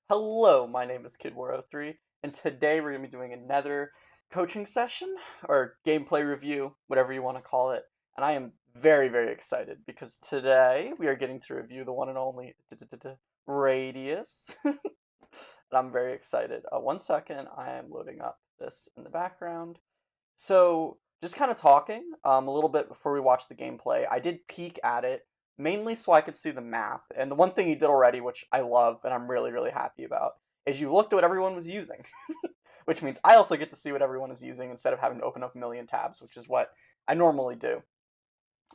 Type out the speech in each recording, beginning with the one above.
Hello, my name is KidWar03, and today we're going to be doing another coaching session, or gameplay review, whatever you want to call it. And I am very, very excited because today we are getting to review the one and only Radius. And I'm very excited. One second, I am loading up this in the background. So, just kind of talking a little bit before we watch the gameplay. I did peek at it mainly so I could see the map. And the one thing you did already, which I love and I'm really, really happy about, is you looked at what everyone was using, which means I also get to see what everyone is using instead of having to open up a million tabs, which is what I normally do.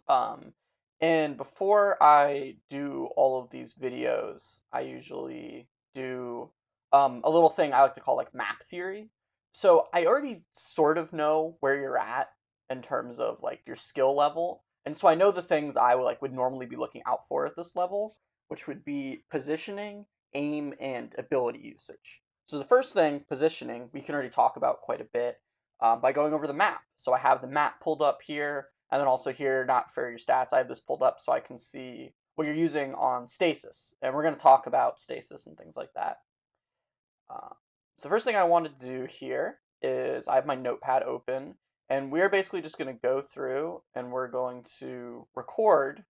Um, and before I do all of these videos, I usually do a little thing I like to call like map theory. So I already sort of know where you're at in terms of like your skill level, and so I know the things I would normally be looking out for at this level, which would be positioning, aim, and ability usage. So the first thing, positioning, we can already talk about quite a bit by going over the map. So I have the map pulled up here, and then also here, not for your stats, I have this pulled up so I can see what you're using on stasis. And we're going to talk about stasis and things like that. So the first thing I want to do here is I have my notepad open, and we're basically just going to go through and we're going to record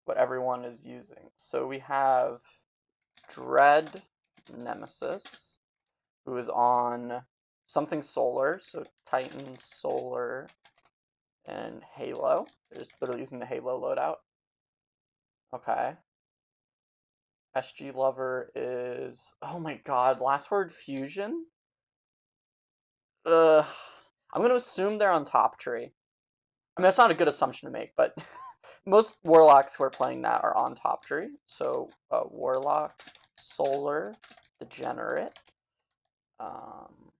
what everyone is using. So we have Dread Nemesis, who is on something solar, so Titan Solar and Halo. They're just literally using the Halo loadout. Okay. SG Lover is, oh my god, last word Fusion? Ugh. I'm gonna assume they're on top tree. I mean, that's not a good assumption to make, but most Warlocks who are playing that are on top tree. So, Warlock, Solar, Degenerate. Um,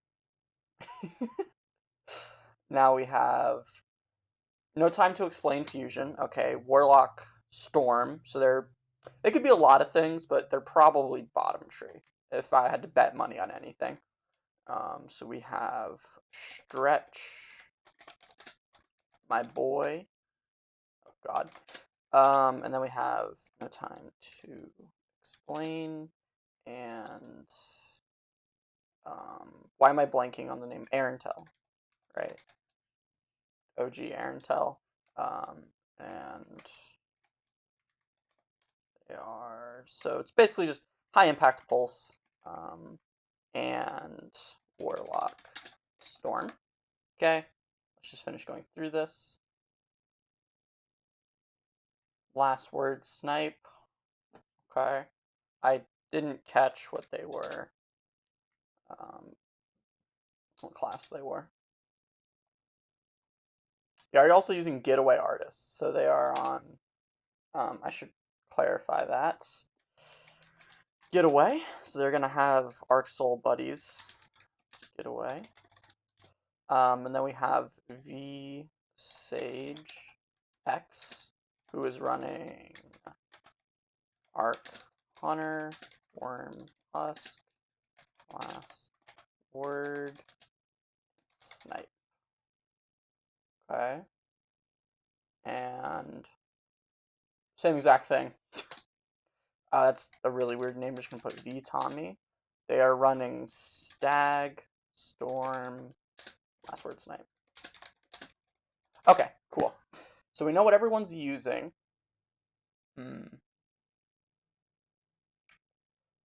now we have No Time to Explain Fusion. Okay, Warlock, Storm. So they could be a lot of things, but they're probably bottom tree if I had to bet money on anything. So we have Stretch, my boy. Oh God. And then we have No Time to Explain, and why am I blanking on the name? Arentel, right? OG Arantel. And they are, so it's basically just high impact pulse, and Warlock Storm. Okay, let's just finish going through this. Last word snipe. Okay, I didn't catch what they were, what class they were. Yeah, you're also using getaway artists, so they are on. I should clarify that. Getaway, so they're gonna have Arc Soul buddies. Getaway. And then we have V Sage X, who is running Arc Hunter, Worm Husk, Last Word, Snipe. Okay. And same exact thing. That's a really weird name. I'm just gonna put V Tommy. They are running Stag, Storm, Last Word Snipe. Okay, cool. So we know what everyone's using.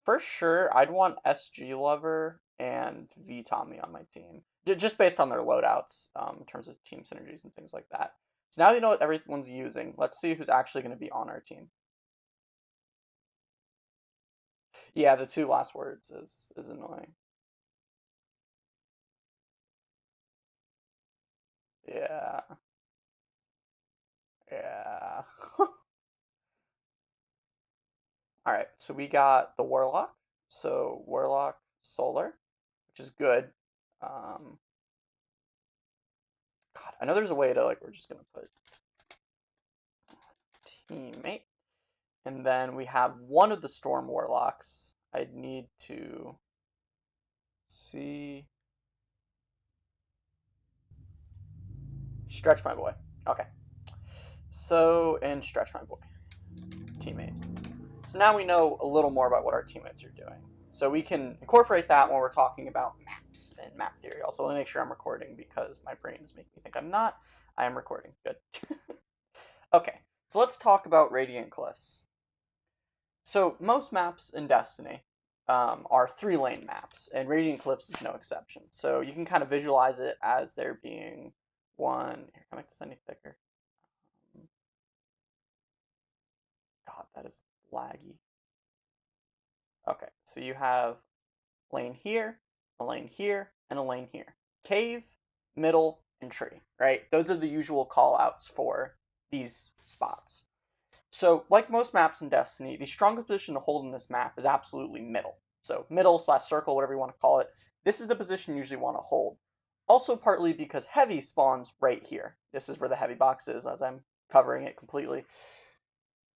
For sure, I'd want SG Lover and V Tommy on my team, just based on their loadouts, in terms of team synergies and things like that. So now you know what everyone's using. Let's see who's actually going to be on our team. Yeah, the two last words is annoying. Yeah, yeah. All right, so we got the Warlock. So Warlock Solar, which is good. God, I know there's a way to like. We're just gonna put teammate. And then we have one of the Storm Warlocks. I'd need to see. Stretch my boy. Okay. So, and Stretch my boy. Teammate. So now we know a little more about what our teammates are doing. So we can incorporate that when we're talking about maps and map theory. Also, let me make sure I'm recording because my brain is making me think I'm not. I am recording. Good. Okay, so let's talk about Radiant Cliffs. So most maps in Destiny are 3-lane maps, and Radiant Cliffs is no exception. So you can kind of visualize it as there being one. Here, can I make this any thicker? God, that is laggy. Okay, so you have lane here, a lane here, and a lane here. Cave, middle, and tree, right? Those are the usual callouts for these spots. So, like most maps in Destiny, the strongest position to hold in this map is absolutely middle. So, middle / circle, whatever you want to call it. This is the position you usually want to hold. Also, partly because heavy spawns right here. This is where the heavy box is, as I'm covering it completely.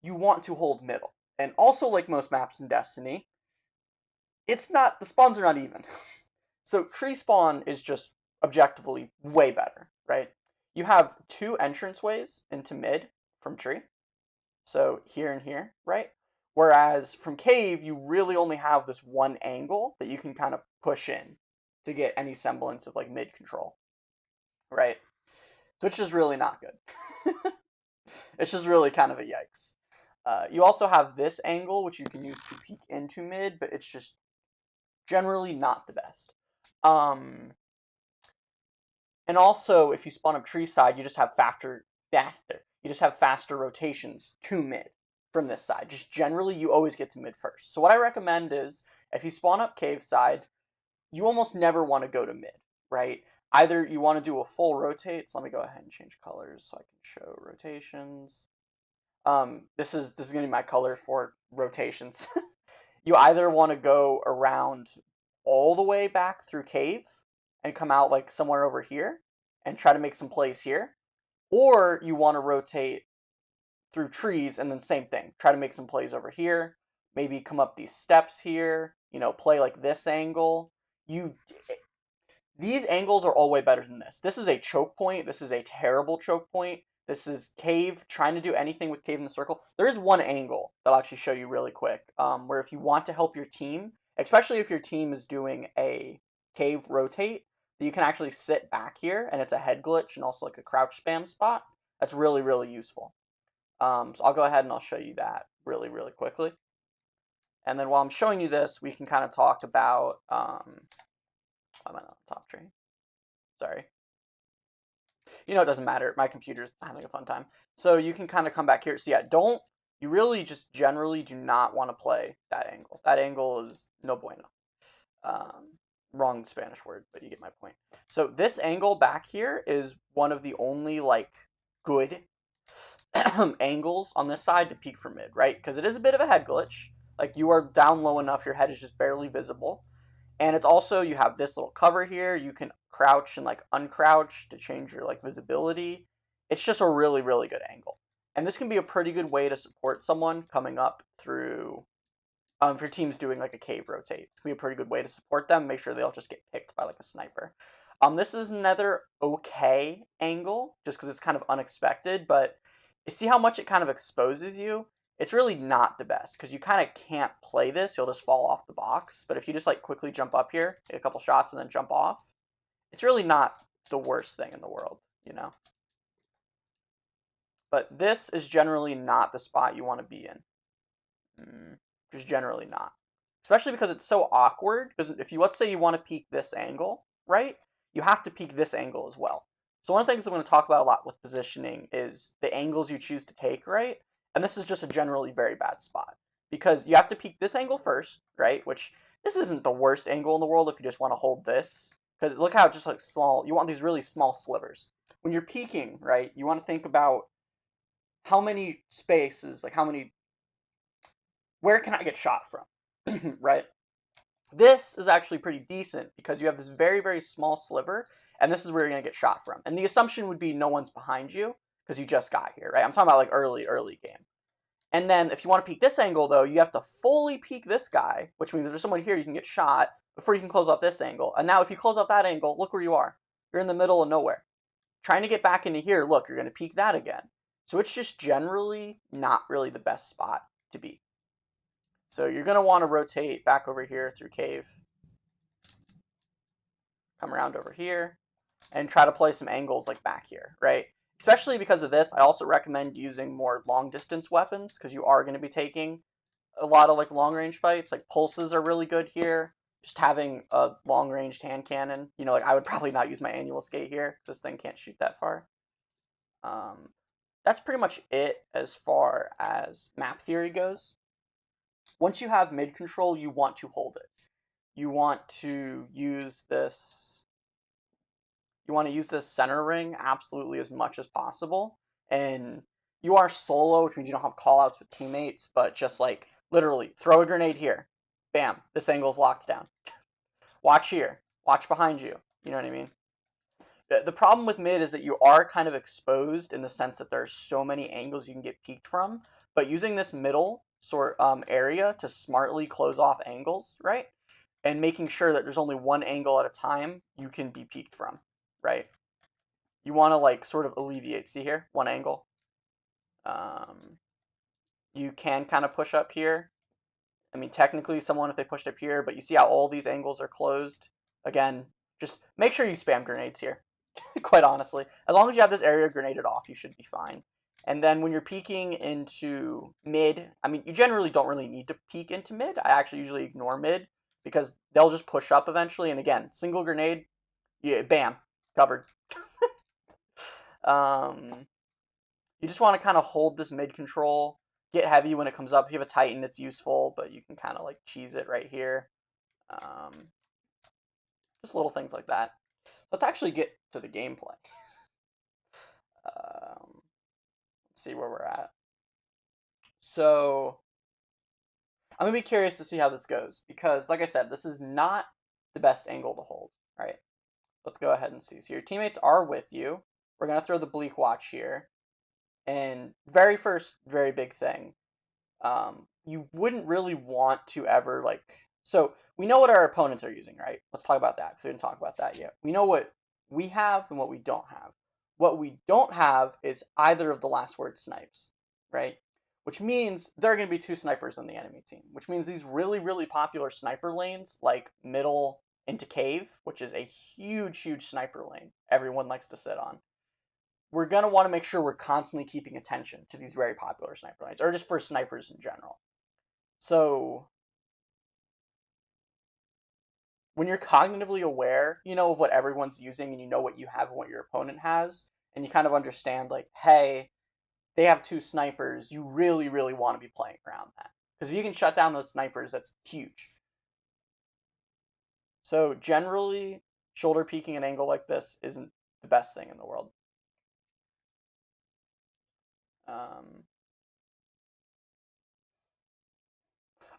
You want to hold middle. And also, like most maps in Destiny, the spawns are not even. So tree spawn is just objectively way better, right? You have 2 entranceways into mid from tree. So here and here, right? Whereas from cave, you really only have this one angle that you can kind of push in to get any semblance of like mid control, right? So it's just really not good. It's just really kind of a yikes. You also have this angle, which you can use to peek into mid, but it's just generally not the best. And also, if you spawn up tree side, you just have faster. You just have faster rotations to mid from this side. Just generally, you always get to mid first. So what I recommend is, if you spawn up cave side, you almost never want to go to mid, right? Either you want to do a full rotate. So let me go ahead and change colors so I can show rotations. This is going to be my color for rotations. You either want to go around all the way back through cave and come out like somewhere over here and try to make some plays here, or you want to rotate through trees and then same thing, try to make some plays over here, maybe come up these steps here, play like this angle. These angles are all way better than this. This is a choke point. This is a terrible choke point. This is cave, trying to do anything with cave in the circle. There is one angle that I'll actually show you really quick, where if you want to help your team, especially if your team is doing a cave rotate, you can actually sit back here, and it's a head glitch and also like a crouch spam spot. That's really, really useful. So I'll go ahead and I'll show you that really, really quickly. And then while I'm showing you this, we can kind of talk about, I'm on the top tree. Sorry. It doesn't matter. My computer's having a fun time. So you can kind of come back here. So yeah, you really just generally do not want to play that angle. That angle is no bueno. Wrong Spanish word, but you get my point. So this angle back here is one of the only like good angles on this side to peek from mid, right? Because it is a bit of a head glitch. Like you are down low enough, your head is just barely visible. And it's also, you have this little cover here. You can crouch and like uncrouch to change your like visibility. It's just a really, really good angle. And this can be a pretty good way to support someone coming up through, if your team's doing like a cave rotate. It's going to be a pretty good way to support them. Make sure they don't just get picked by like a sniper. This is another okay angle, just because it's kind of unexpected, but you see how much it kind of exposes you? It's really not the best, because you kind of can't play this. You'll just fall off the box. But if you just like quickly jump up here, take a couple shots, and then jump off, it's really not the worst thing in the world, But this is generally not the spot you want to be in. Just generally not. Especially because it's so awkward, because if you, let's say you want to peek this angle, right? You have to peek this angle as well. So one of the things I'm going to talk about a lot with positioning is the angles you choose to take, right? And this is just a generally very bad spot. Because you have to peek this angle first, right? Which, this isn't the worst angle in the world if you just want to hold this. Because look how just like small, you want these really small slivers. When you're peeking, right, you want to think about how many spaces, like where can I get shot from, right? This is actually pretty decent because you have this very, very small sliver, and this is where you're going to get shot from. And the assumption would be no one's behind you because you just got here, right? I'm talking about like early game. And then if you want to peek this angle, though, you have to fully peek this guy, which means if there's someone here, you can get shot before you can close off this angle. And now if you close off that angle, look where you are. You're in the middle of nowhere. Trying to get back into here, look, you're going to peek that again. So it's just generally not really the best spot to be. So you're going to want to rotate back over here through cave. Come around over here and try to play some angles like back here, right? Especially because of this, I also recommend using more long distance weapons because you are going to be taking a lot of like long range fights. Like pulses are really good here. Just having a long ranged hand cannon. You know, like I would probably not use my annual skate here because this thing can't shoot that far. That's pretty much it as far as map theory goes. Once you have mid control, you want to hold it. You want to use this. You want to use this center ring absolutely as much as possible. And you are solo, which means you don't have callouts with teammates, but just like literally throw a grenade here. Bam, this angle's locked down. Watch here. Watch behind you. You know what I mean? The problem with mid is that you are kind of exposed in the sense that there are so many angles you can get peeked from. But using this middle sort area to smartly close off angles, right? And making sure that there's only one angle at a time you can be peeked from, right? You want to like sort of alleviate. See here, one angle. You can kind of push up here. I mean, technically, someone if they pushed up here, but you see how all these angles are closed. Again, just make sure you spam grenades here. Quite honestly, as long as you have this area grenaded off, you should be fine. And then when you're peeking into mid, I mean, you generally don't really need to peek into mid. I actually usually ignore mid because they'll just push up eventually. And again, single grenade, yeah, bam, covered. You just want to kind of hold this mid control, get heavy when it comes up. If you have a Titan, it's useful, but you can kind of like cheese it right here. Just little things like that. Let's actually get to the gameplay. Let's see where we're at. So I'm going to be curious to see how this goes because, like I said, this is not the best angle to hold, right? Let's go ahead and see. So your teammates are with you. We're going to throw the Bleak Watch here. And very first, very big thing, you wouldn't really want to ever, like... So we know what our opponents are using, right? Let's talk about that because we didn't talk about that yet. We know what we have and what we don't have. What we don't have is either of the last word snipes, right? Which means there are going to be two snipers on the enemy team, which means these really, really popular sniper lanes, like middle into cave, which is a huge, huge sniper lane everyone likes to sit on. We're going to want to make sure we're constantly keeping attention to these very popular sniper lanes, or just for snipers in general. So when you're cognitively aware, you know, of what everyone's using and you know what you have and what your opponent has, and you kind of understand, like, hey, they have two snipers, you really, really want to be playing around that. Because if you can shut down those snipers, that's huge. So generally, shoulder peeking an angle like this isn't the best thing in the world.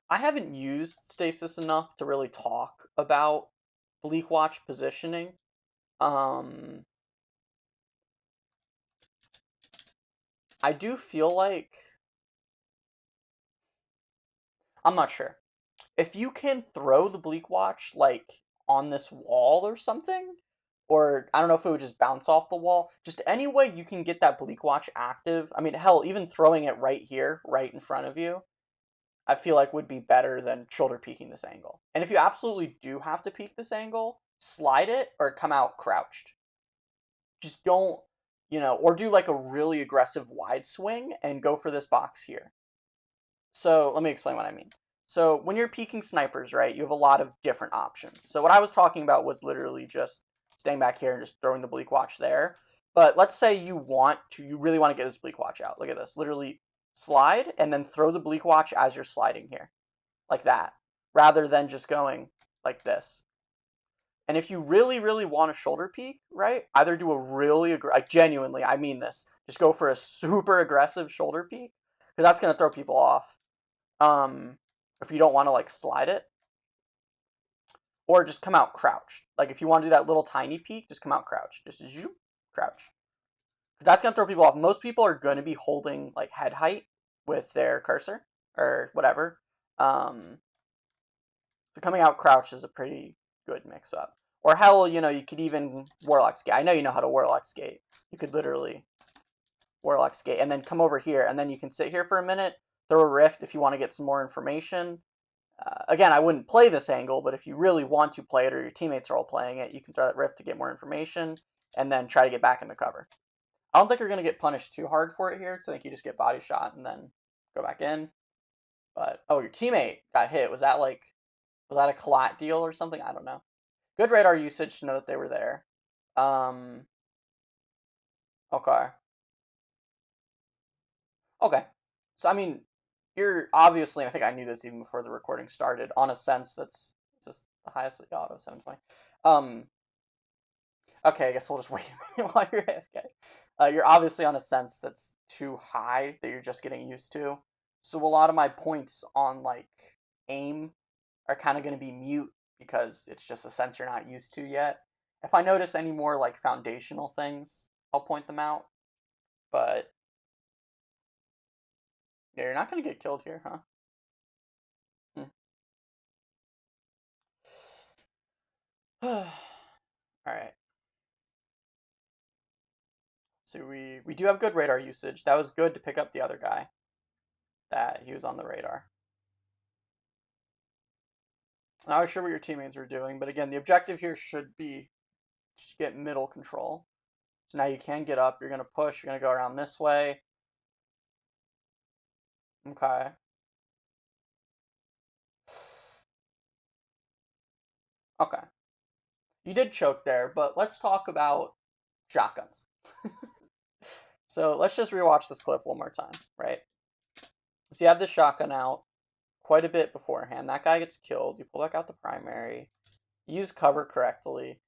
I haven't used Stasis enough to really talk about Bleak Watch positioning. I do feel like... I'm not sure. If you can throw the Bleak Watch, like, on this wall or something, or I don't know if it would just bounce off the wall, just any way you can get that Bleak Watch active. I mean, hell, even throwing it right here, right in front of you, I feel like would be better than shoulder peeking this angle. And if you absolutely do have to peek this angle, slide it or come out crouched. Just don't, you know, or do like a really aggressive wide swing and go for this box here. So let me explain what I mean. So when you're peeking snipers, right, you have a lot of different options. So what I was talking about was literally just staying back here and just throwing the Bleak Watch there. But let's say you really want to get this Bleak Watch out. Look at this. Literally slide and then throw the Bleak Watch as you're sliding here. Like that. Rather than just going like this. And if you really, really want a shoulder peek, right, either do a really, genuinely, I mean this, just go for a super aggressive shoulder peek, because that's going to throw people off. If you don't want to, like, slide it. Or just come out crouched. Like, if you want to do that little tiny peek, just come out crouched. Just zoop, crouch. Because that's going to throw people off. Most people are going to be holding, like, head height with their cursor, or whatever. So coming out crouched is a pretty good mix-up. Or hell, you know, you could even Warlock Skate. I know you know how to Warlock Skate. You could literally Warlock Skate and then come over here, and then you can sit here for a minute, throw a rift if you want to get some more information. Again, I wouldn't play this angle, but if you really want to play it or your teammates are all playing it, you can throw that rift to get more information and then try to get back into cover. I don't think you're going to get punished too hard for it here. I think you just get body shot and then go back in. But, oh, your teammate got hit. Was that a collat deal or something? I don't know. Good radar usage to know that they were there. Okay. Okay. So, I mean, you're obviously, I think I knew this even before the recording started, on a sense that's just the highest auto, 720. Okay, I guess we'll just wait a minute while you're AFK. You're obviously on a sense that's too high that you're just getting used to. So a lot of my points on, like, aim are kind of going to be mute because it's just a sense you're not used to yet. If I notice any more, like, foundational things, I'll point them out. But, yeah, you're not going to get killed here, huh? Alright. So we do have good radar usage. That was good to pick up the other guy. That he was on the radar. Not really sure what your teammates are doing, but again, the objective here should be just get middle control. So now you can get up. You're going to push. You're going to go around this way. Okay. Okay. You did choke there, but let's talk about shotguns. So let's just rewatch this clip one more time, right? So you have this shotgun out quite a bit beforehand. That guy gets killed. You pull back out the primary. Use cover correctly.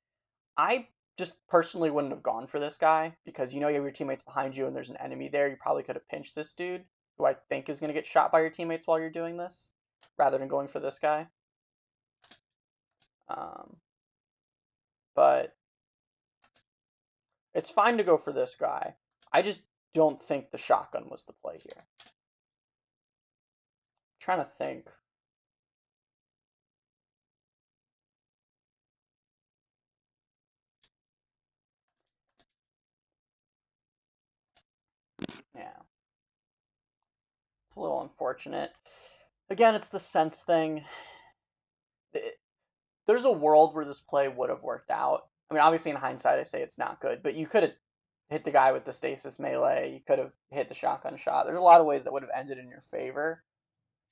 I just personally wouldn't have gone for this guy because you know you have your teammates behind you and there's an enemy there. You probably could have pinched this dude, who I think is going to get shot by your teammates while you're doing this, rather than going for this guy. But it's fine to go for this guy. I just don't think the shotgun was the play here. I'm trying to think. Yeah. It's a little unfortunate. Again, it's the sense thing. There's a world where this play would have worked out. I mean, obviously in hindsight, I say it's not good, but you could have hit the guy with the stasis melee. You could have hit the shotgun shot. There's a lot of ways that would have ended in your favor.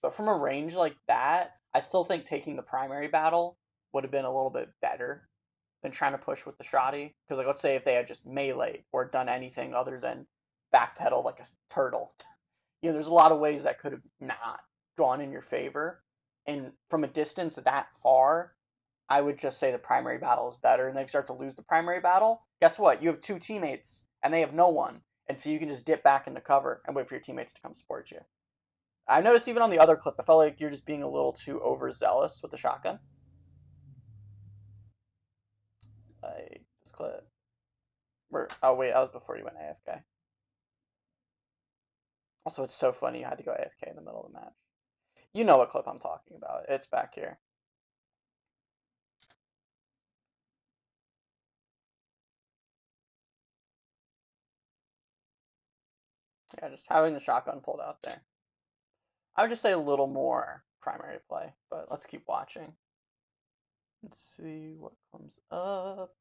But from a range like that, I still think taking the primary battle would have been a little bit better than trying to push with the shotty. Because, like, let's say if they had just melee or done anything other than backpedal like a turtle, there's a lot of ways that could have not gone in your favor. And from a distance that far, I would just say the primary battle is better. And they start to lose the primary battle. Guess what? You have two teammates and they have no one. And so you can just dip back into cover and wait for your teammates to come support you. I noticed even on the other clip, I felt like you're just being a little too overzealous with the shotgun. Like this clip. Oh wait, that was before you went AFK. Also, it's so funny you had to go AFK in the middle of the match. You know what clip I'm talking about. It's back here. Yeah, just having the shotgun pulled out there. I would just say a little more primary play, but let's keep watching. Let's see what comes up.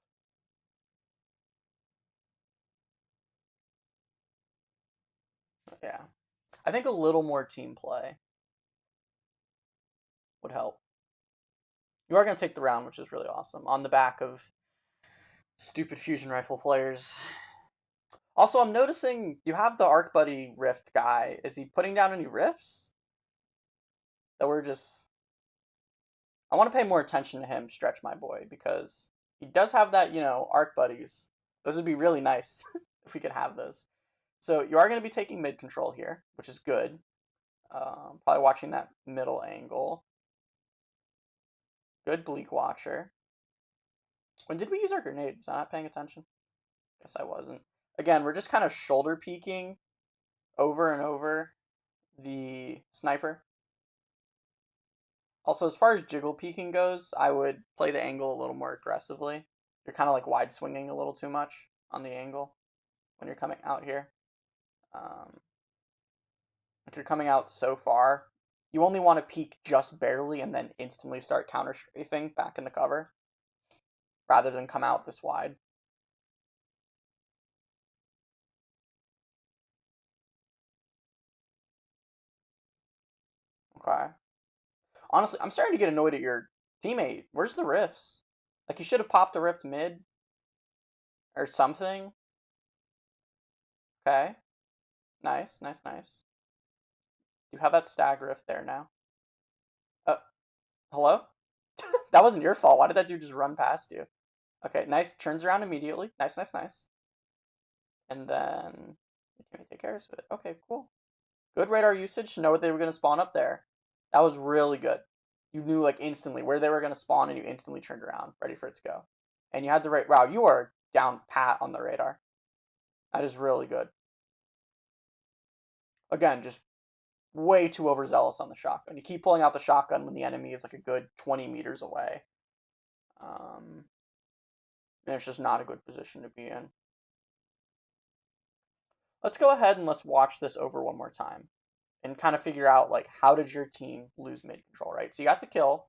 Yeah. I think a little more team play would help. You are going to take the round, which is really awesome, on the back of stupid fusion rifle players. Also, I'm noticing you have the Arc Buddy Rift guy. Is he putting down any rifts? That we're just... I want to pay more attention to him, Stretch my boy, because he does have that, Arc Buddies. Those would be really nice if we could have those. So you are going to be taking mid control here, which is good. Probably watching that middle angle. Good Bleak Watcher. When did we use our grenade? Was I not paying attention? Guess I wasn't. Again, we're just kind of shoulder peeking over and over the sniper. Also, as far as jiggle peeking goes, I would play the angle a little more aggressively. You're kind of like wide swinging a little too much on the angle when you're coming out here. If you're coming out so far, you only want to peek just barely and then instantly start counter strafing back in the cover, rather than come out this wide. Okay. Honestly, I'm starting to get annoyed at your teammate. Where's the rifts? Like, you should have popped a rift mid or something. Okay. Nice, nice, nice. You have that stag rift there now. Hello? That wasn't your fault. Why did that dude just run past you? Okay, nice. Turns around immediately. Nice, nice, nice. And then can we take care of it? Okay, cool. Good radar usage to know what they were going to spawn up there. That was really good. You knew like instantly where they were going to spawn, and you instantly turned around, ready for it to go. And you had the right. Wow, you are down pat on the radar. That is really good. Again, just way too overzealous on the shotgun. You keep pulling out the shotgun when the enemy is like a good 20 meters away. And it's just not a good position to be in. Let's go ahead and let's watch this over one more time and kind of figure out like how did your team lose mid control, right? So you got the kill.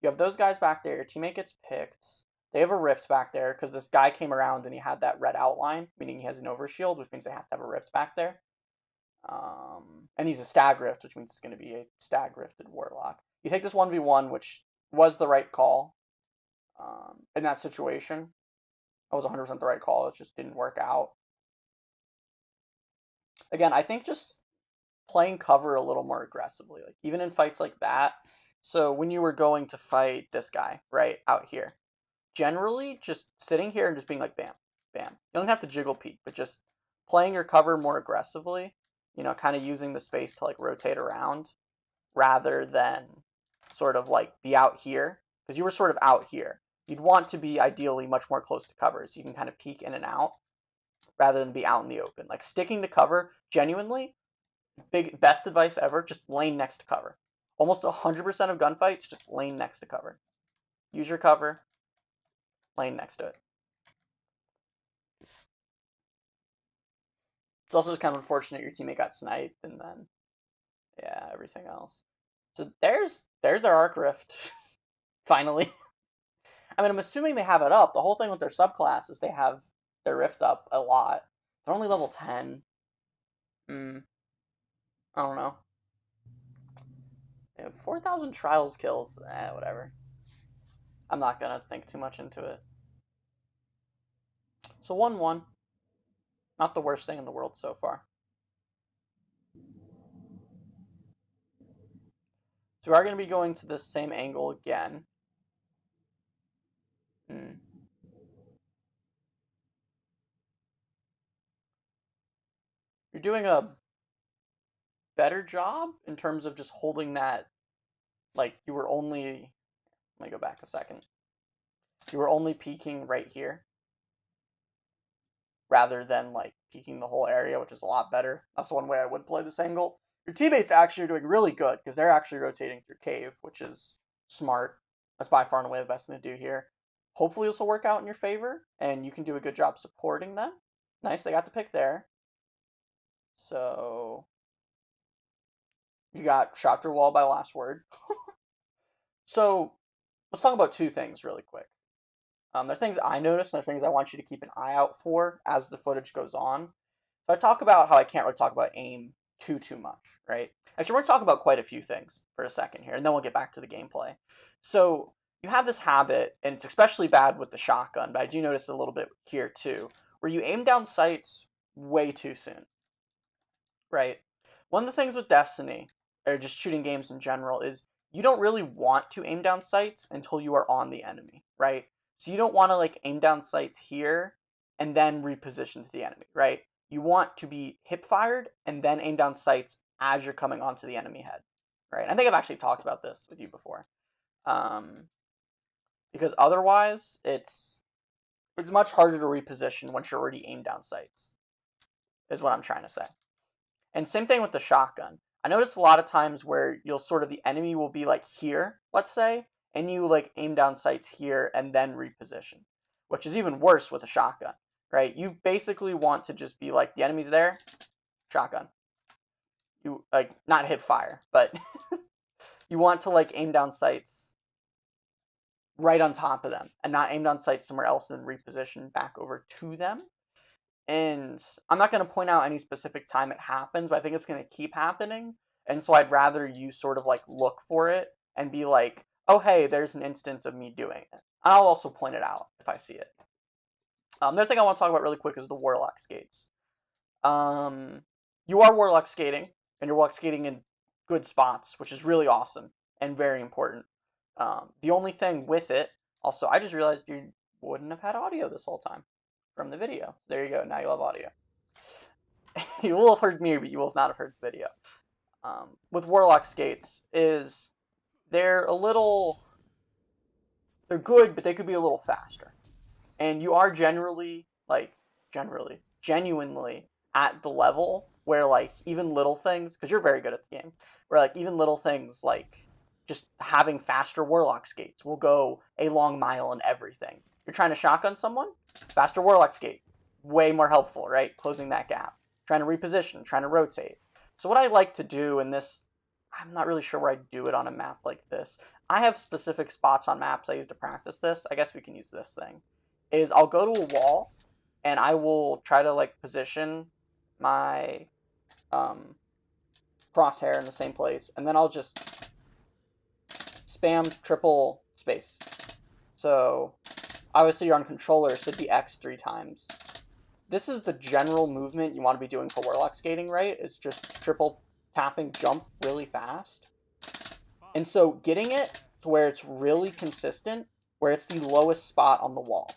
You have those guys back there. Your teammate gets picked. They have a rift back there because this guy came around and he had that red outline, meaning he has an overshield, which means they have to have a rift back there. And he's a stag rift, which means it's going to be a stag rifted warlock. You take this 1v1, which was the right call in that situation. That was 100% the right call. It just didn't work out. Again, I think just playing cover a little more aggressively, like even in fights like that. So when you were going to fight this guy right out here, generally just sitting here and just being like bam, bam. You don't have to jiggle peek, but just playing your cover more aggressively, you know, kind of using the space to like rotate around rather than sort of like be out here, because you were sort of out here. You'd want to be ideally much more close to cover so you can kind of peek in and out rather than be out in the open. Like sticking to cover, genuinely, best advice ever, just lane next to cover. Almost 100% of gunfights, just lane next to cover. Use your cover, lane next to it. It's also just kind of unfortunate your teammate got sniped and then, yeah, everything else. So there's their arc rift, finally. I mean, I'm assuming they have it up. The whole thing with their subclass is they have their rift up a lot. They're only level 10. I don't know. They have 4,000 trials kills. Whatever. I'm not gonna think too much into it. So 1-1. Not the worst thing in the world so far. So we are going to be going to this same angle again. You're doing a better job in terms of just holding that, like, you were only, let me go back a second. You were only peeking right here rather than, like, peeking the whole area, which is a lot better. That's one way I would play this angle. Your teammates actually are doing really good because they're actually rotating through cave, which is smart. That's by far and away the best thing to do here. Hopefully this will work out in your favor, and you can do a good job supporting them. Nice, they got the pick there. So you got shot through wall by last word. So let's talk about two things really quick. There are things I noticed, and there are things I want you to keep an eye out for as the footage goes on. So I talk about how I can't really talk about aim too much, right? Actually, we're going to talk about quite a few things for a second here, and then we'll get back to the gameplay. So you have this habit, and it's especially bad with the shotgun, but I do notice it a little bit here too, where you aim down sights way too soon, right? One of the things with Destiny, or just shooting games in general, is you don't really want to aim down sights until you are on the enemy, right? So you don't want to like aim down sights here and then reposition to the enemy, right? You want to be hip fired and then aim down sights as you're coming onto the enemy head, right? I think I've actually talked about this with you before, because otherwise it's much harder to reposition once you're already aimed down sights, is what I'm trying to say. And same thing with the shotgun. I notice a lot of times where you'll sort of, the enemy will be like here, let's say, and you like aim down sights here and then reposition, which is even worse with a shotgun, right? You basically want to just be like, the enemy's there, shotgun. You, like, not hip fire, but you want to, like, aim down sights right on top of them and not aim down sights somewhere else and reposition back over to them. And I'm not going to point out any specific time it happens, but I think it's going to keep happening. And so I'd rather you sort of like look for it and be like, oh, hey, there's an instance of me doing it. I'll also point it out if I see it. Another thing I want to talk about really quick is the Warlock skates. You are Warlock skating, and you're Warlock skating in good spots, which is really awesome and very important. The only thing with it, also, I just realized you wouldn't have had audio this whole time from the video. There you go. Now you'll have audio. You will have heard me, but you will not have heard the video. With Warlock skates is they're good, but they could be a little faster. And you are genuinely at the level where, like, even little things, because you're very good at the game, where, like, even little things like just having faster Warlock skates will go a long mile in everything. You're trying to shotgun someone, faster Warlock skate, way more helpful, right? Closing that gap. Trying to reposition, trying to rotate. So what I like to do in this, I'm not really sure where I do it on a map like this. I have specific spots on maps I use to practice this. I guess we can use this thing. Is I'll go to a wall, and I will try to, like, position my crosshair in the same place, and then I'll just spam triple space. So obviously you're on controller, so it'd be X 3 times. This is the general movement you want to be doing for Warlock skating, right? It's just triple tapping jump really fast. And so getting it to where it's really consistent, where it's the lowest spot on the wall,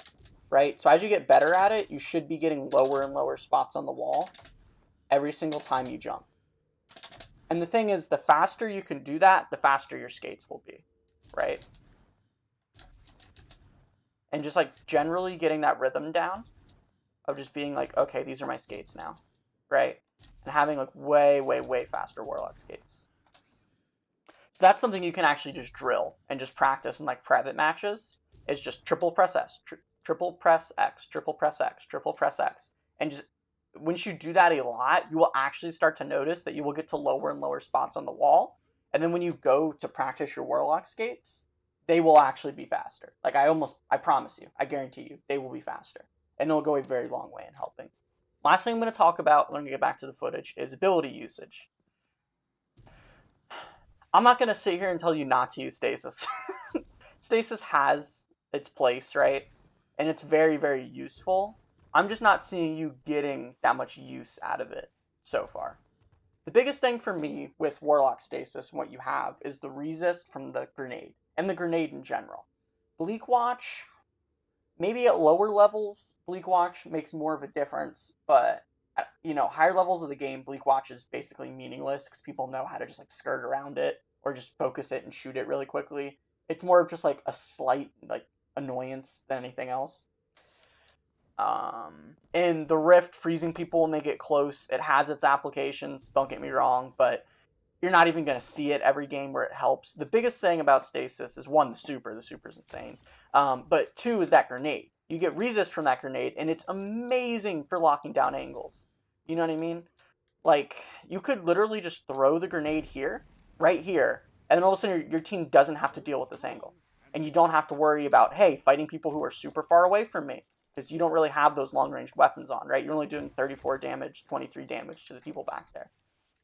right? So as you get better at it, you should be getting lower and lower spots on the wall every single time you jump. And the thing is, the faster you can do that, the faster your skates will be, right? And just, like, generally getting that rhythm down of just being like, okay, these are my skates now, right? And having, like, way, way, way faster Warlock skates. So that's something you can actually just drill and just practice in, like, private matches. It's just triple press S, triple press X, triple press X, triple press X. And just once you do that a lot, you will actually start to notice that you will get to lower and lower spots on the wall. And then when you go to practice your Warlock skates, they will actually be faster. Like, I promise you, I guarantee you, they will be faster. And it'll go a very long way in helping. Last thing I'm going to talk about, when we get back to the footage, is ability usage. I'm not going to sit here and tell you not to use stasis. Stasis has its place, right? And it's very, very useful. I'm just not seeing you getting that much use out of it so far. The biggest thing for me with Warlock Stasis and what you have is the resist from the grenade, and the grenade in general. Bleak Watch, maybe at lower levels, Bleak Watch makes more of a difference, but at, higher levels of the game, Bleak Watch is basically meaningless because people know how to just, like, skirt around it or just focus it and shoot it really quickly. It's more of just, like, a slight, like, annoyance than anything else. And the Rift, freezing people when they get close, it has its applications, don't get me wrong, but you're not even going to see it every game where it helps. The biggest thing about Stasis is, one, the super's insane, but two is that grenade. You get resist from that grenade, and it's amazing for locking down angles. You know what I mean? Like, you could literally just throw the grenade here, right here, and then all of a sudden your team doesn't have to deal with this angle. And you don't have to worry about, hey, fighting people who are super far away from me, because you don't really have those long-range weapons on, right? You're only doing 34 damage, 23 damage to the people back there.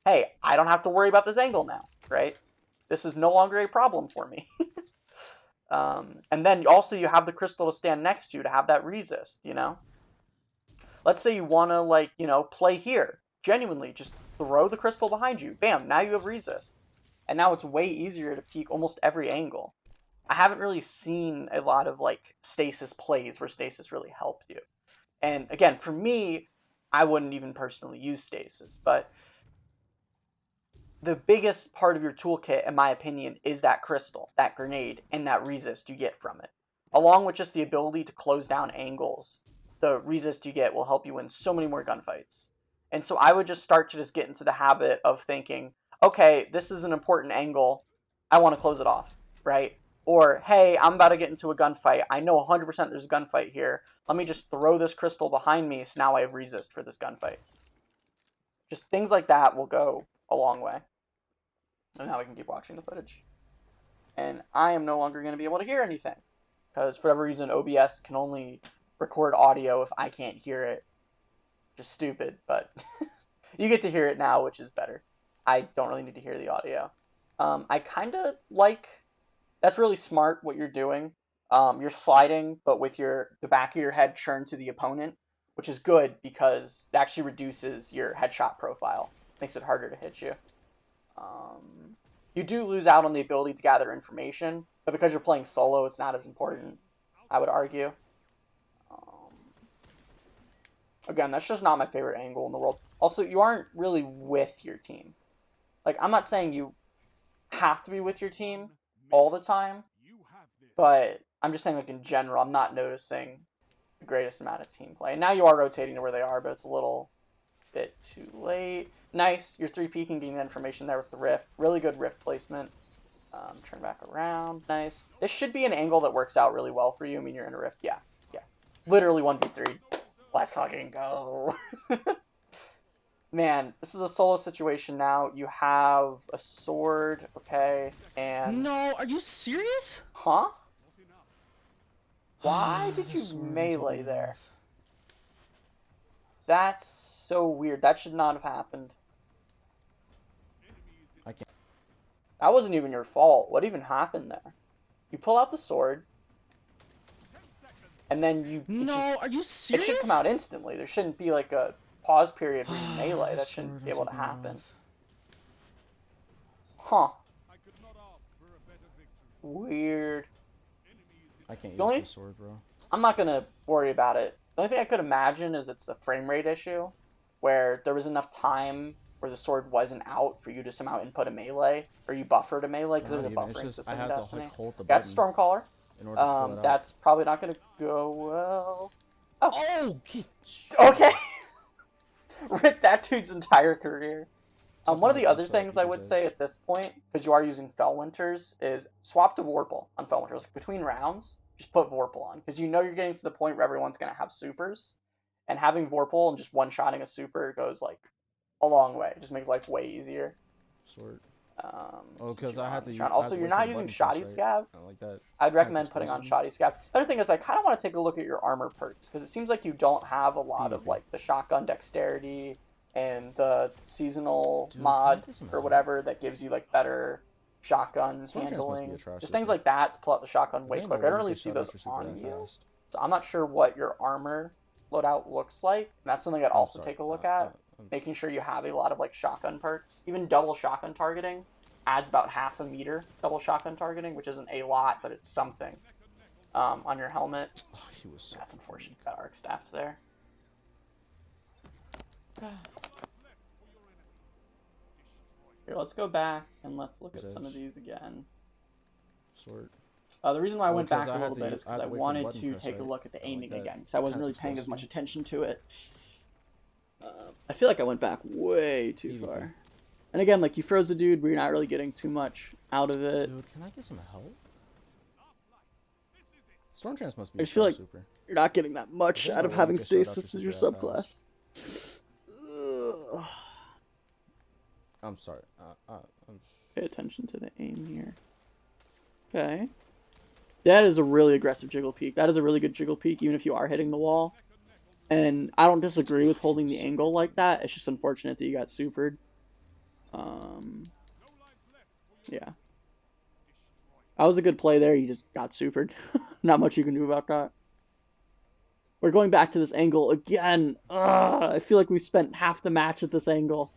Hey, I don't have to worry about this angle now, right? This is no longer a problem for me. And then also you have the crystal to stand next to have that resist, Let's say you want to, like, play here. Genuinely, just throw the crystal behind you. Bam, now you have resist. And now it's way easier to peek almost every angle. I haven't really seen a lot of, like, stasis plays where stasis really helped you. And again, for me, I wouldn't even personally use stasis, but the biggest part of your toolkit, in my opinion, is that crystal, that grenade, and that resist you get from it. Along with just the ability to close down angles, the resist you get will help you win so many more gunfights. And so I would just start to just get into the habit of thinking, okay, this is an important angle, I want to close it off, right? Or, hey, I'm about to get into a gunfight. I know 100% there's a gunfight here. Let me just throw this crystal behind me, so now I have resist for this gunfight. Just things like that will go a long way. And now we can keep watching the footage. And I am no longer going to be able to hear anything. Because for whatever reason, OBS can only record audio if I can't hear it. Just stupid, but you get to hear it now, which is better. I don't really need to hear the audio. I kind of like... That's really smart what you're doing. You're sliding, but with the back of your head turned to the opponent, which is good because it actually reduces your headshot profile. Makes it harder to hit you. You do lose out on the ability to gather information, but because you're playing solo, it's not as important, I would argue. Again, that's just not my favorite angle in the world. Also, you aren't really with your team. Like, I'm not saying you have to be with your team all the time, but I'm just saying, like, in general, I'm not noticing the greatest amount of team play. And now you are rotating to where they are, but it's a little bit too late. Nice, you're 3-peeking, getting that information there with the rift. Really good rift placement. Turn back around. Nice. This should be an angle that works out really well for you. I mean, you're in a rift. Yeah. Literally 1v3. Let's fucking go. Man, this is a solo situation now. You have a sword, okay, and... No, are you serious? Huh? Why did you melee there? That's so weird. That should not have happened. I can't. That wasn't even your fault. What even happened there? You pull out the sword, and then you... Are you serious? It should come out instantly. There shouldn't be, like, a pause period where you melee. That shouldn't be able to happen. Huh. Weird. I can't use the sword, bro. I'm not gonna worry about it. The only thing I could imagine is it's a frame rate issue, where there was enough time where the sword wasn't out for you to somehow input a melee, or you buffered a melee, because there's a buffering system in Destiny. Got Stormcaller. That's probably not gonna go well. Oh! Okay! Rip that dude's entire career. One of the other things I would say at this point, because you are using Fellwinters, is swap to Vorpal on Fellwinters. Like, between rounds, just put Vorpal on. Because you know you're getting to the point where everyone's going to have supers. And having Vorpal and just one-shotting a super goes, like, a long way. It just makes life way easier. Sword. Because I had to use... Also, you're not using Shoddy Scav. I like that. I'd recommend putting on Shoddy Scav. The other thing is, I kind of want to take a look at your armor perks. Because it seems like you don't have a lot of, like, the shotgun dexterity... and the seasonal mod or whatever that gives you like better shotgun handling, just things like that to pull out the shotgun way quicker. I don't really see those on you, so I'm not sure what your armor loadout looks like. And that's something I'd also take a look at, making sure you have a lot of like shotgun perks. Even double shotgun targeting adds about half a meter double shotgun targeting, which isn't a lot, but it's something on your helmet. That's unfortunate. Got arc staffed there. Here, let's go back and let's look at some of these again. Sword. The reason why I went back a little bit is because I wanted to take a look at the aiming again, because I wasn't really paying as much attention to it. I feel like I went back way too far. And again, like, you froze the dude, but you're not really getting too much out of it. Dude, can I get some help? Stormtrance must be I just feel like you're not getting that much out of having stasis as your subclass. I'm sorry. Pay attention to the aim here. Okay. That is a really aggressive jiggle peek. That is a really good jiggle peek, even if you are hitting the wall. And I don't disagree with holding the angle like that. It's just unfortunate that you got supered. Yeah. That was a good play there. You just got supered. Not much you can do about that. We're going back to this angle again. I feel like we spent half the match at this angle.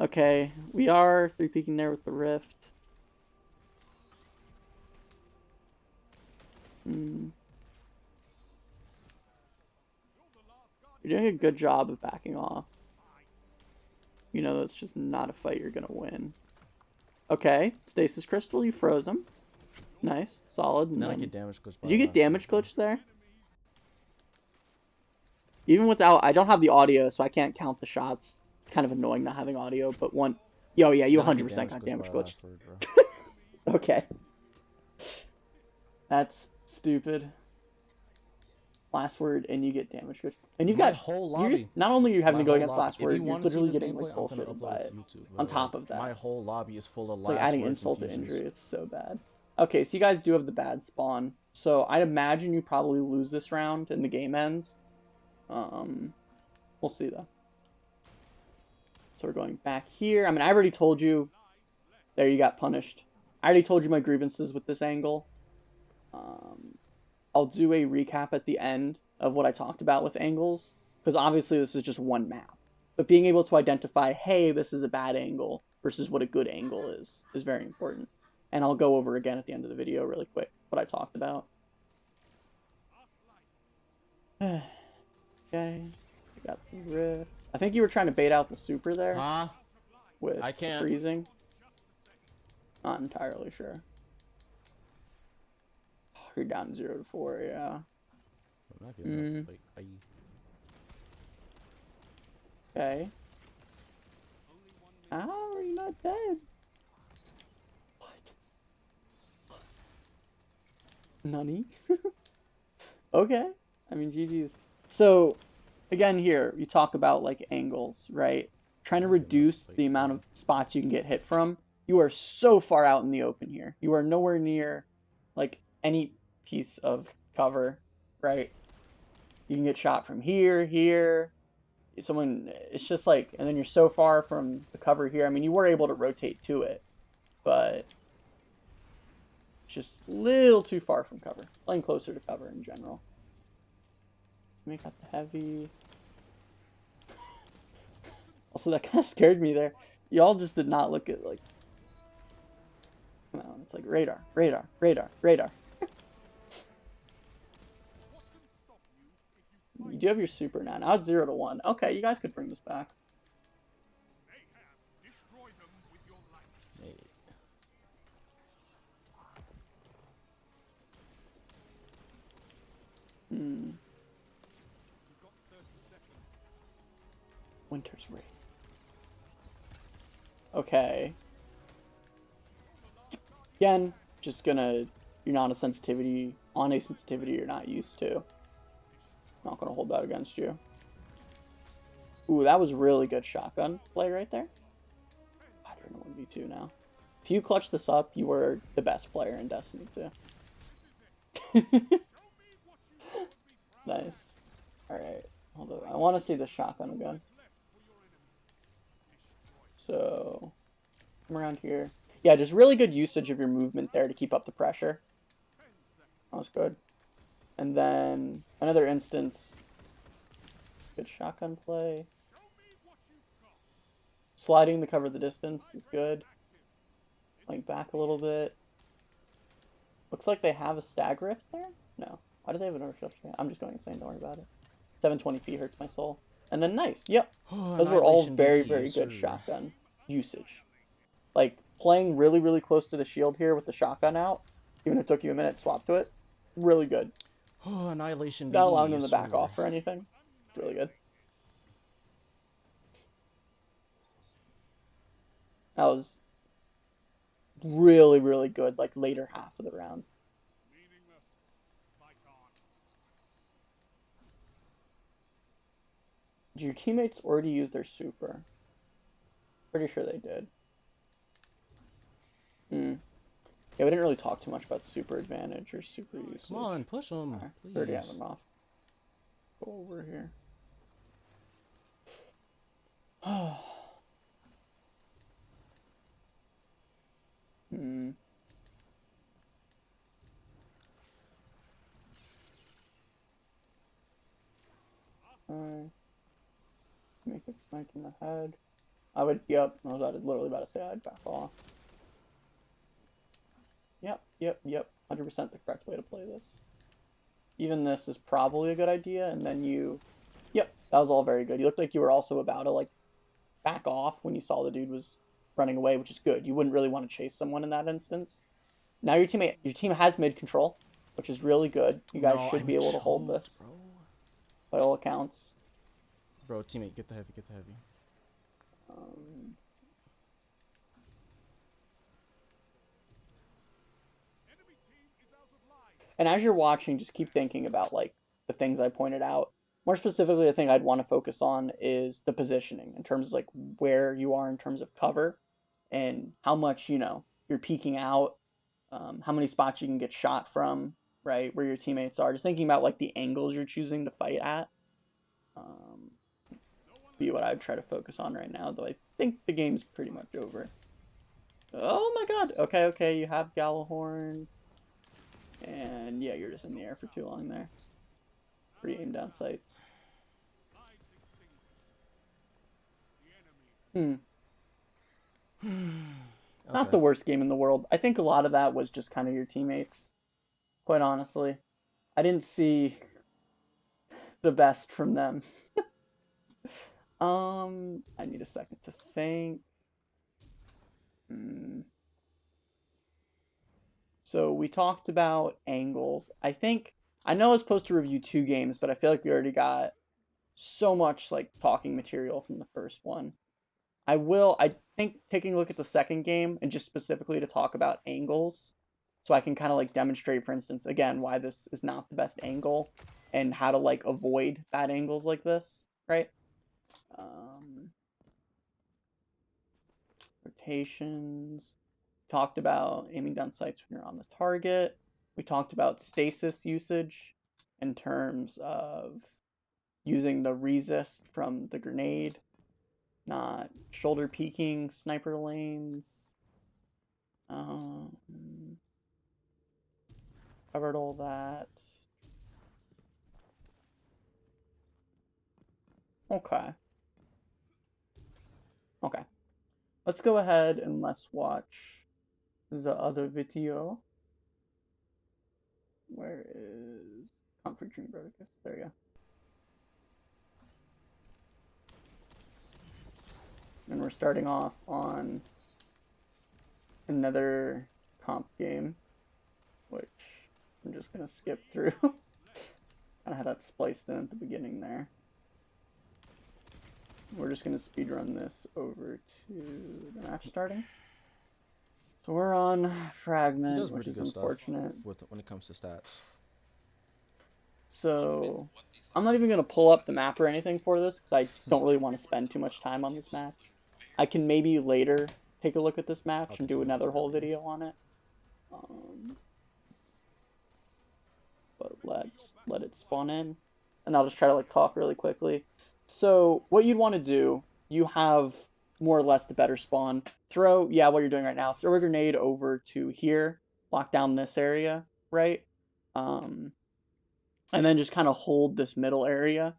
Okay, we are 3-peeking there with the rift. You're doing a good job of backing off. You know that's just not a fight you're gonna win. Okay, Stasis Crystal, you froze him. Nice, solid. Now I get damage glitch. Did you get damage glitch there? Even without, I don't have the audio, so I can't count the shots. It's kind of annoying not having audio, but one... Yo, yeah, you 100% got damage glitch. Okay. That's stupid. last word and you get damage. And you've My got whole you're lobby. just not only are you having My to go whole against lobby. last If word, you you're want to see literally this getting like gameplay, I'm gonna bullshitted by upload it it. to YouTube. On top of that, My whole lobby is full of it's like last adding word insult to confusions. injury. It's so bad. Okay, so you guys do have the bad spawn. So I'd imagine you probably lose this round and the game ends. We'll see though. So we're going back here. I mean, I already told you. There, you got punished. I already told you my grievances with this angle. I'll do a recap at the end of what I talked about with angles, because obviously this is just one map. But being able to identify, hey, this is a bad angle versus what a good angle is very important. And I'll go over again at the end of the video really quick what I talked about. Okay, I got the rift. I think you were trying to bait out the super there. Huh? With I can't. freezing. Not entirely sure. You're down 0 to 4, yeah. I'm not giving up. Like, Okay. How are you not dead? What? Nani? Okay. I mean, GG's. So, again, here, you talk about, like, angles, right? Trying to reduce the amount of spots you can get hit from. You are so far out in the open here. You are nowhere near, like, any piece of cover, right? You can get shot from here, here. Someone, it's just like, and then you're so far from the cover here. I mean, you were able to rotate to it, but it's just a little too far from cover. Playing closer to cover in general. Make up the heavy. Also, that kind of scared me there. Y'all just did not look at, like, come on, it's like radar, radar, radar, radar. You do have your super now. Now it's 0 to 1. Okay, you guys could bring this back. Winter's Raid. Okay. Again, just gonna, you're not a sensitivity, on a sensitivity you're not used to. Not gonna hold that against you. Ooh, that was really good shotgun play right there. God, you're in a 1v2 now. If you clutch this up, you were the best player in Destiny 2. Nice. Alright, hold on. I want to see the shotgun again. So, come around here. Yeah, just really good usage of your movement there to keep up the pressure. That was good. And then, another instance. Good shotgun play. Sliding to cover the distance is good. Playing back a little bit. Looks like they have a stag rift there? No. Why do they have an earth shift? I'm just going insane, don't worry about it. 720p hurts my soul. And then nice, yep. Those were all very, very good shotgun usage. Like, playing really, really close to the shield here with the shotgun out, even if it took you a minute to swap to it, really good. Oh, Annihilation. Not allowing them to back off or anything. Really good. That was really, really good, like, later half of the round. Did your teammates already use their super? Pretty sure they did. Yeah, we didn't really talk too much about super advantage or super usage. Come on, push them. Right, we already have them off. Go over here. Make it flank in the head. I would, yep, I was literally about to say I'd back off. Yep. 100% the correct way to play this. Even this is probably a good idea, and then you... Yep, that was all very good. You looked like you were also about to, like, back off when you saw the dude was running away, which is good. You wouldn't really want to chase someone in that instance. Now your team has mid-control, which is really good. You guys should be able to hold this. Bro. By all accounts. Bro, teammate, get the heavy, get the heavy. And as you're watching, just keep thinking about, like, the things I pointed out. More specifically, the thing I'd want to focus on is the positioning in terms of like where you are in terms of cover and how much, you're peeking out, how many spots you can get shot from, right, where your teammates are. Just thinking about like the angles you're choosing to fight at. Um, be what I'd try to focus on right now, though I think the game's pretty much over. Oh my god. Okay, you have Gallahorn. And yeah, you're just in the air for too long there. Free aim down sights. Not Okay. the worst game in the world. I think a lot of that was just kind of your teammates, quite honestly. I didn't see the best from them. I need a second to think. So we talked about angles. I know I was supposed to review 2 games, but I feel like we already got so much like talking material from the first one. I think, taking a look at the second game and just specifically to talk about angles, so I can kind of like demonstrate, for instance, again, why this is not the best angle and how to like avoid bad angles like this, right? Rotations. Talked about aiming down sights when you're on the target. We talked about stasis usage in terms of using the resist from the grenade, not shoulder peeking sniper lanes. Covered all that. Okay. Let's go ahead and let's watch the other video. Where is Comfort Dream Verticus? There you go. And we're starting off on another comp game, which I'm just going to skip through. Kind of had that spliced in at the beginning there. We're just going to speedrun this over to the match starting. So we're on Fragment, which is unfortunate. When it comes to stats. So I'm not even going to pull up the map or anything for this because I don't really want to spend too much time on this match. I can maybe later take a look at this match and do another whole video on it. But let's let it spawn in. And I'll just try to like talk really quickly. So what you'd want to do, you have more or less the better spawn. What you're doing right now, throw a grenade over to here, lock down this area, right? And then just kind of hold this middle area.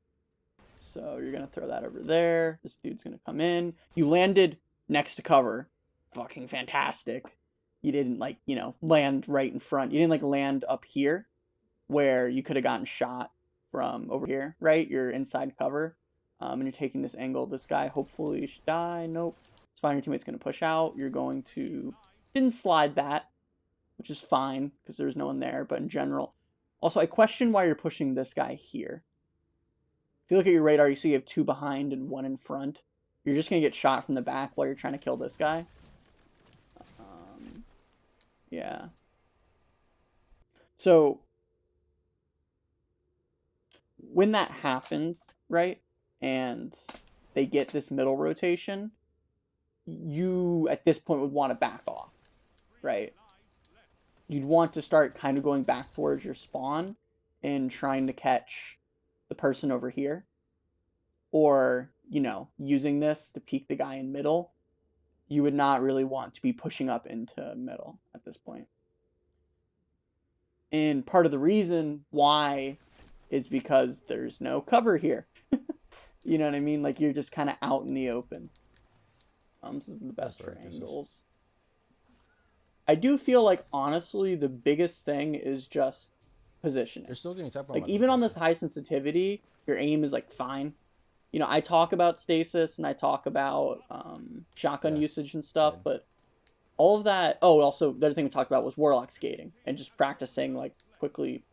So you're going to throw that over there. This dude's going to come in. You landed next to cover. Fucking fantastic. You didn't land right in front. You didn't land up here where you could have gotten shot from over here, right? You're inside cover. And you're taking this angle. This guy hopefully should die. Nope. It's fine. Your teammate's going to push out. You're going to... Didn't slide that, which is fine because there's no one there. But in general... Also, I question why you're pushing this guy here. If you look at your radar, you see you have 2 behind and 1 in front. You're just going to get shot from the back while you're trying to kill this guy. Yeah. So, when that happens, right, and they get this middle rotation, you, at this point, would want to back off, right? You'd want to start kind of going back towards your spawn and trying to catch the person over here. Or, using this to peek the guy in middle. You would not really want to be pushing up into middle at this point. And part of the reason why is because there's no cover here. You know what I mean? Like, you're just kind of out in the open. This is the best for angles. I do feel like, honestly, the biggest thing is just positioning. You're still getting tapped on. Like, even on this high sensitivity, your aim is, fine. I talk about stasis and I talk about shotgun usage and stuff, but all of that... Oh, also, the other thing we talked about was warlock skating and just practicing, quickly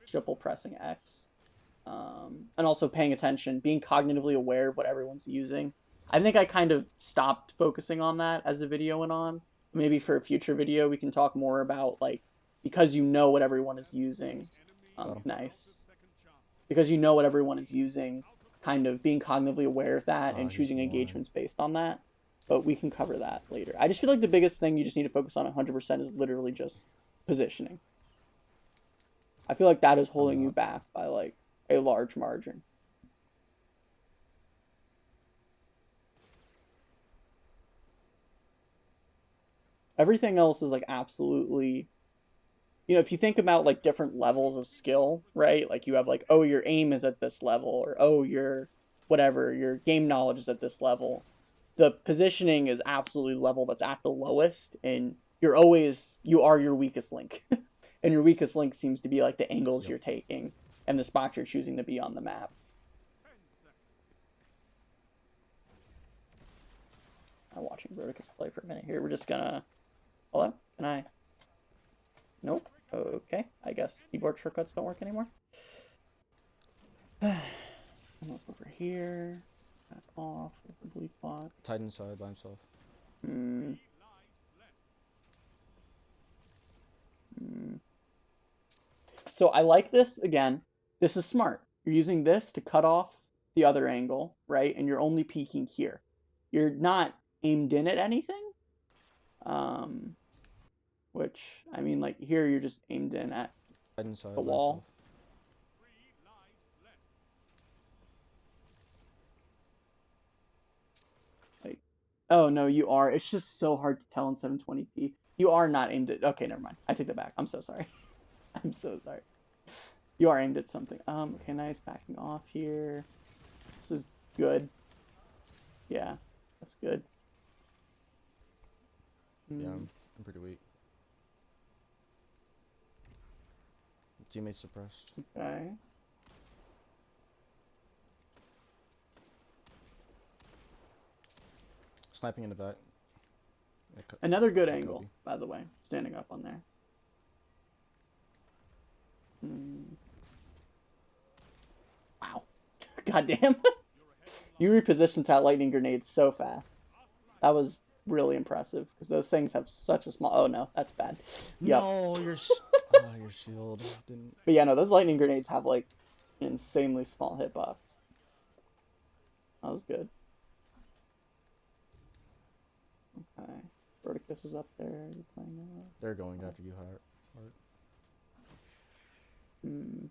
triple pressing X. And also paying attention, being cognitively aware of what everyone's using. I think I kind of stopped focusing on that as the video went on. Maybe for a future video, we can talk more about, because you know what everyone is using. Nice. because you know what everyone is using, kind of being cognitively aware of that and He's choosing one. engagements based on that. But we can cover that later. I just feel like the biggest thing you just need to focus on 100% is literally just positioning. I feel like that is holding you back by like a large margin. Everything else is like absolutely, you know, if you think about like different levels of skill, right? Like you have like, oh, your aim is at this level, or oh, your whatever, your game knowledge is at this level. The positioning is absolutely level that's at the lowest, and you are your weakest link. And your weakest link seems to be like the angles you're taking and the spots you're choosing to be on the map. I'm watching Verticus play for a minute here. We're just gonna. Hello? Can I? Nope. Okay. I guess keyboard shortcuts don't work anymore. Come up over here. Back off with the bleak bot. Titan side by himself. So I like this again. This is smart. You're using this to cut off the other angle, right? And you're only peeking here. You're not aimed in at anything. Which, I mean, like here you're just aimed in at Titan side the wall. Like, oh no, you are. It's just so hard to tell in 720p. You are not aimed at. Okay, never mind. I take that back. I'm so sorry. I'm so sorry. You are aimed at something. Okay, nice. Backing off here. This is good. Yeah, that's good. Yeah, I'm pretty weak. Teammates suppressed. Okay. Sniping in the back. Another good angle, by the way. Standing up on there. Wow. Goddamn. You repositioned that lightning grenade so fast. That was really impressive because those things have such a small. Oh no, that's bad. Yep. No, your shield didn't. But yeah, no, those lightning grenades have like an insanely small hitbox. That was good. Okay, Verticus is up there. You're playing that. They're going after you, Heart. 30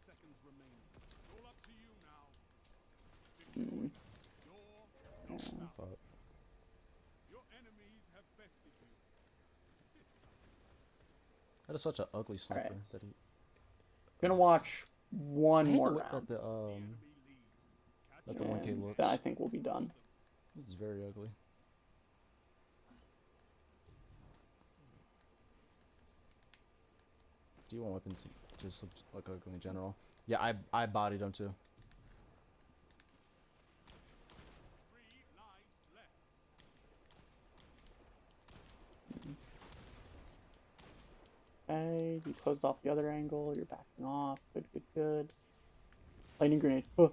seconds remaining. It's all up to you now. Fuck. Your enemies have bested you. That is such an ugly sniper that he. I'm gonna watch one more round. That the 1K looks. Then I think we'll be done. It's very ugly. Do you want weapons just look ugly in general? Yeah, I bodied him too. Okay, you closed off the other angle. You're backing off. Good, good, good. Lightning grenade. Oh.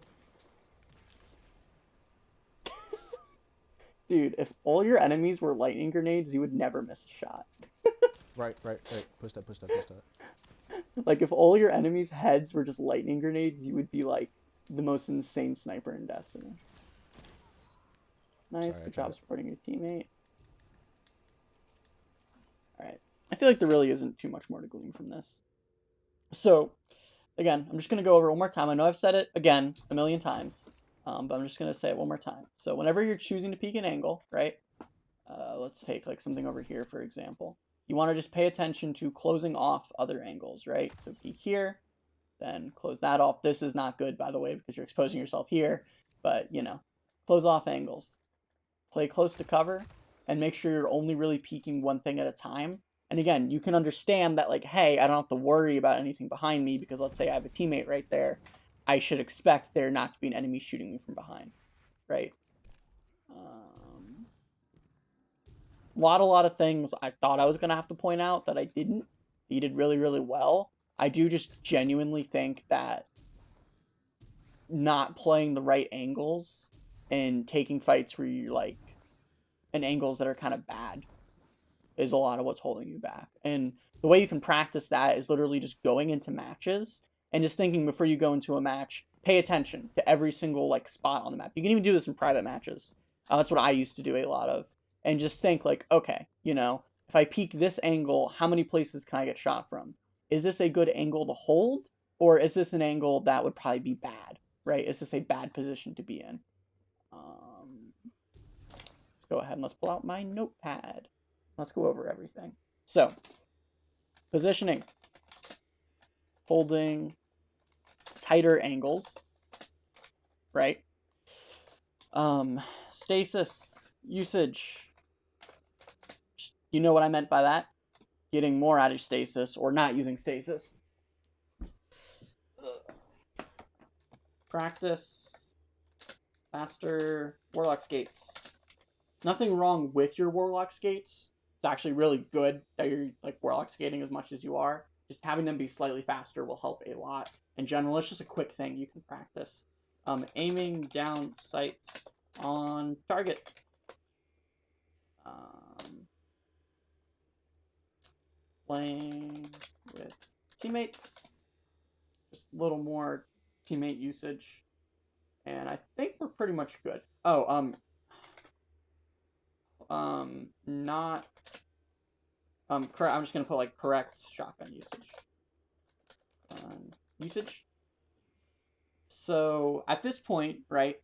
Dude, if all your enemies were lightning grenades, you would never miss a shot. Right. Push that. Like, if all your enemies' heads were just lightning grenades, you would be, like, the most insane sniper in Destiny. Nice, Sorry, good job supporting your teammate. Alright. I feel like there really isn't too much more to glean from this. So, again, I'm just going to go over it one more time. I know I've said it, again, a million times. But I'm just going to say it one more time. So whenever you're choosing to peek an angle, right? Let's take like something over here, for example. You want to just pay attention to closing off other angles, right? So peek here, then close that off. This is not good, by the way, because you're exposing yourself here. But, you know, close off angles. Play close to cover, and make sure you're only really peeking one thing at a time. And again, you can understand that, like, hey, I don't have to worry about anything behind me because let's say I have a teammate right there. I should expect there not to be an enemy shooting me from behind, right? A lot of things I thought I was going to have to point out that I didn't. He did really, really well. I do just genuinely think that not playing the right angles and taking fights where you like, and angles that are kind of bad is a lot of what's holding you back. And the way you can practice that is literally just going into matches and just thinking before you go into a match, pay attention to every single like spot on the map. You can even do this in private matches. That's what I used to do a lot of. And just think like, okay, if I peek this angle, how many places can I get shot from? Is this a good angle to hold? Or is this an angle that would probably be bad, right? Is this a bad position to be in? Let's go ahead and let's pull out my notepad. Let's go over everything. So, positioning, holding tighter angles, right? Stasis, usage. You know what I meant by that? Getting more out of stasis or not using stasis. Practice, faster, Warlock skates. Nothing wrong with your Warlock skates. It's actually really good that you're like Warlock skating as much as you are. Just having them be slightly faster will help a lot. In general, it's just a quick thing you can practice. Aiming down sights on target. Playing with teammates. Just a little more teammate usage. And I think we're pretty much good. Oh, not correct. I'm just gonna put like correct shotgun usage. Usage. So at this point, right,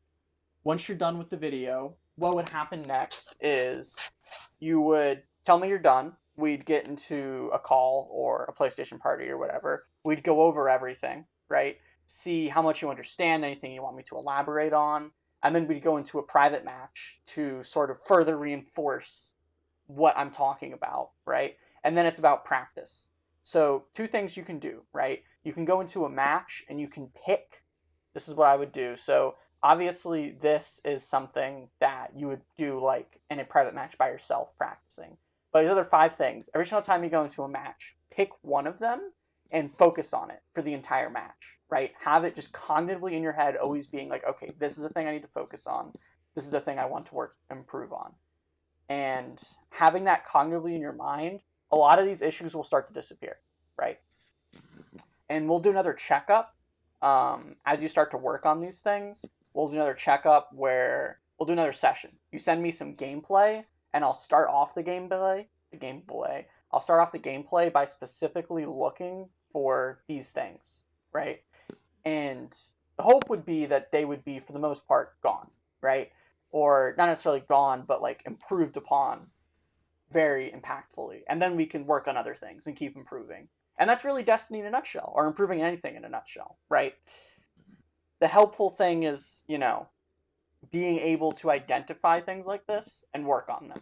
once you're done with the video, what would happen next is you would tell me you're done. We'd get into a call or a PlayStation party or whatever. We'd go over everything, right? See how much you understand, anything you want me to elaborate on, and then we'd go into a private match to sort of further reinforce what I'm talking about, right? And then it's about practice. So, two things you can do, right? You can go into a match and you can pick. This is what I would do. So, obviously, this is something that you would do like in a private match by yourself practicing. But the other 5 things, every single time you go into a match, pick one of them and focus on it for the entire match, right? Have it just cognitively in your head, always being like, okay, this is the thing I need to focus on. This is the thing I want to improve on. And having that cognitively in your mind, a lot of these issues will start to disappear, right? And we'll do another checkup as you start to work on these things. We'll do another checkup where we'll do another session. You send me some gameplay, and I'll start off the gameplay. I'll start off the gameplay by specifically looking for these things, right? And the hope would be that they would be, for the most part, gone, right? Or not necessarily gone, but like improved upon very impactfully. And then we can work on other things and keep improving. And that's really Destiny in a nutshell, or improving anything in a nutshell, right? The helpful thing is, being able to identify things like this and work on them.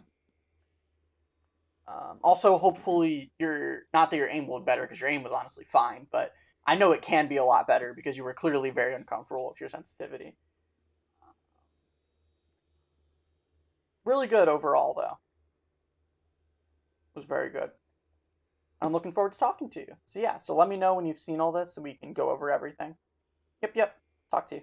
Also, hopefully, not that your aim will be better, because your aim was honestly fine, but I know it can be a lot better because you were clearly very uncomfortable with your sensitivity. Really good overall, though. It was very good. I'm looking forward to talking to you. So yeah, so let me know when you've seen all this so we can go over everything. Yep. Talk to you.